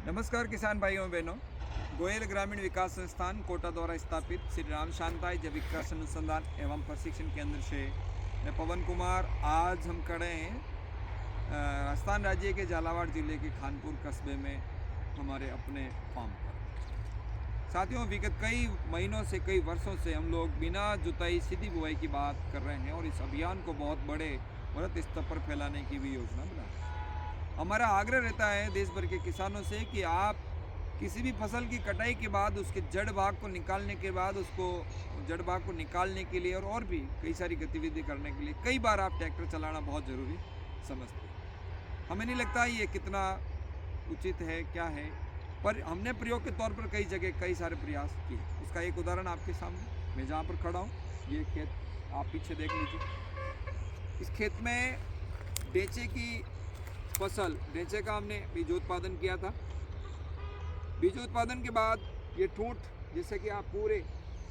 नमस्कार किसान भाइयों बहनों। गोयल ग्रामीण विकास संस्थान कोटा द्वारा स्थापित श्री राम शांताई जैविक कृषि अनुसंधान एवं प्रशिक्षण केंद्र से मैं पवन कुमार। आज हम खड़े हैं राजस्थान राज्य के झालावाड़ जिले के खानपुर कस्बे में हमारे अपने फार्म पर। साथियों, विगत कई महीनों से कई वर्षों से हम लोग बिना जुताई सीधी बुआई की बात कर रहे हैं और इस अभियान को बहुत बड़े वृहत स्तर पर फैलाने की भी योजना बना रहे हैं। हमारा आग्रह रहता है देश भर के किसानों से कि आप किसी भी फसल की कटाई के बाद उसके जड़ भाग को निकालने के बाद उसको जड़ भाग को निकालने के लिए और भी कई सारी गतिविधि करने के लिए कई बार आप ट्रैक्टर चलाना बहुत ज़रूरी समझते हैं। हमें नहीं लगता ये कितना उचित है क्या है, पर हमने प्रयोग के तौर पर कई जगह कई सारे प्रयास किए। उसका एक उदाहरण आपके सामने मैं जहाँ पर खड़ा हूँ, ये खेत आप पीछे देख लीजिए। इस खेत में डेचे की फसल, डेचे का हमने बीज उत्पादन किया था। बीज उत्पादन के बाद ये ठूंठ, जैसे कि आप पूरे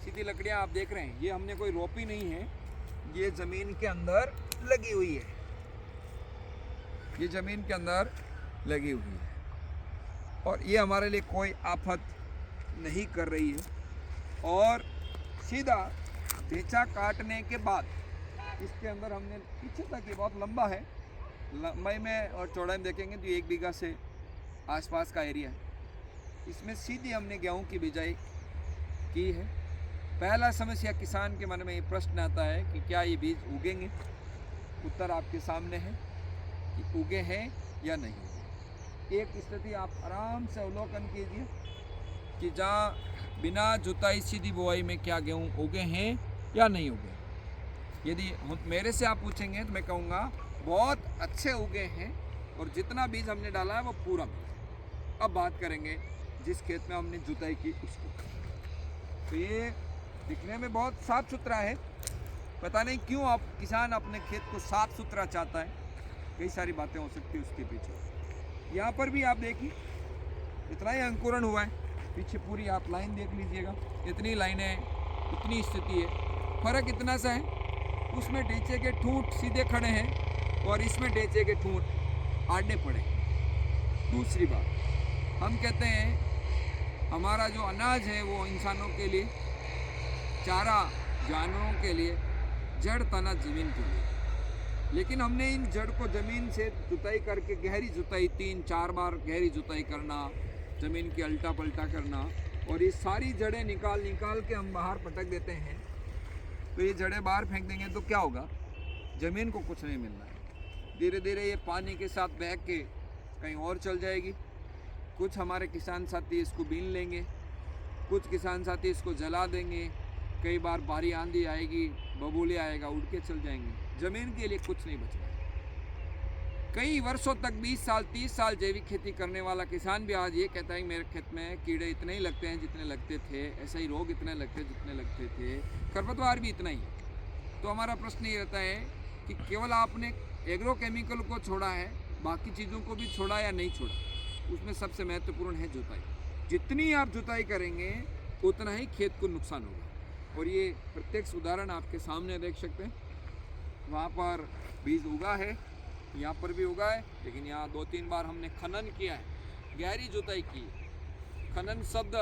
सीधी लकड़ियाँ आप देख रहे हैं, ये हमने कोई रोपी नहीं है, ये ज़मीन के अंदर लगी हुई है। ये ज़मीन के अंदर लगी हुई है और ये हमारे लिए कोई आफत नहीं कर रही है। और सीधा डेचा काटने के बाद इसके अंदर हमने पीछे तक, ये बहुत लंबा है, लंबाई में और चौड़ाई में देखेंगे तो 1 बीघा से आसपास का एरिया है। इसमें सीधी हमने गेहूं की बिजाई की है। पहला समस्या किसान के मन में ये प्रश्न आता है कि क्या ये बीज उगेंगे। उत्तर आपके सामने है कि उगे हैं या नहीं। एक स्थिति आप आराम से अवलोकन कीजिए कि जहाँ बिना जुताई सीधी बुआई में क्या गेहूँ उगे हैं या नहीं उगे। यदि मेरे से आप पूछेंगे तो मैं कहूँगा बहुत अच्छे उगे हैं और जितना बीज हमने डाला है वो पूरा बीज। अब बात करेंगे जिस खेत में हमने जुताई की उसको। तो ये दिखने में बहुत साफ सुथरा है, पता नहीं क्यों आप किसान अपने खेत को साफ सुथरा चाहता है। कई सारी बातें हो सकती है उसके पीछे। यहाँ पर भी आप देखिए इतना ही अंकुरण हुआ है। पीछे पूरी आप लाइन देख लीजिएगा, इतनी लाइनें, इतनी स्थिति है। फर्क इतना सा है, उसमें डेचे के ठूंठ सीधे खड़े हैं और इसमें डेचे के ठूंठ आड़े पड़े। दूसरी बात, हम कहते हैं हमारा जो अनाज है वो इंसानों के लिए, चारा जानवरों के लिए, जड़ तना जमीन के लिए। लेकिन हमने इन जड़ को ज़मीन से जुताई करके, गहरी जुताई 3-4 बार गहरी जुताई करना, ज़मीन की अल्टा पल्टा करना, और ये सारी जड़ें निकाल के हम बाहर पटक देते हैं। तो ये जड़ें बाहर फेंक देंगे तो क्या होगा, ज़मीन को कुछ नहीं मिलना है। धीरे धीरे ये पानी के साथ बह के कहीं और चल जाएगी। कुछ हमारे किसान साथी इसको बीन लेंगे, कुछ किसान साथी इसको जला देंगे। कई बार भारी आंधी आएगी, बबूले आएगा, उड़ के चल जाएंगे। ज़मीन के लिए कुछ नहीं बचेगा। कई वर्षों तक 20 साल 30 साल जैविक खेती करने वाला किसान भी आज ये कहता है कि मेरे खेत में कीड़े इतने ही लगते हैं जितने लगते थे, ऐसा ही रोग इतने लगते हैं जितने लगते थे, खरपतवार भी इतना ही। तो हमारा प्रश्न ये रहता है कि केवल आपने एग्रो केमिकल को छोड़ा है, बाकी चीज़ों को भी छोड़ा या नहीं छोड़ा। उसमें सबसे महत्वपूर्ण है जुताई। जितनी आप जुताई करेंगे उतना ही खेत को नुकसान होगा। और ये प्रत्यक्ष उदाहरण आपके सामने देख सकते हैं। वहाँ पर बीज उगा है, यहाँ पर भी उगा है, लेकिन यहाँ 2-3 बार हमने खनन किया है, गहरी जुताई की है। खनन शब्द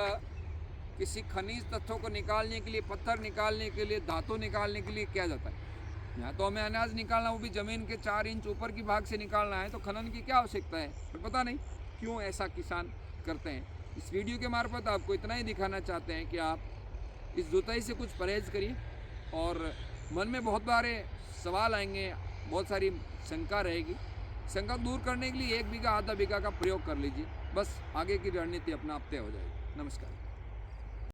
किसी खनिज तत्वों को निकालने के लिए, पत्थर निकालने के लिए, धातु निकालने के लिए किया जाता है। यहाँ तो हमें अनाज निकालना, वो भी ज़मीन के 4 इंच ऊपर की भाग से निकालना है, तो खनन की क्या आवश्यकता है। पर पता नहीं क्यों ऐसा किसान करते हैं। इस वीडियो के मार्फत आपको इतना ही दिखाना चाहते हैं कि आप इस जुताई से कुछ परहेज करिए। और मन में बहुत सारे सवाल आएंगे, बहुत सारी शंका रहेगी। शंका दूर करने के लिए 1 बीघा आधा बीघा का प्रयोग कर लीजिए, बस आगे की रणनीति अपना आप तय हो जाएगी। नमस्कार।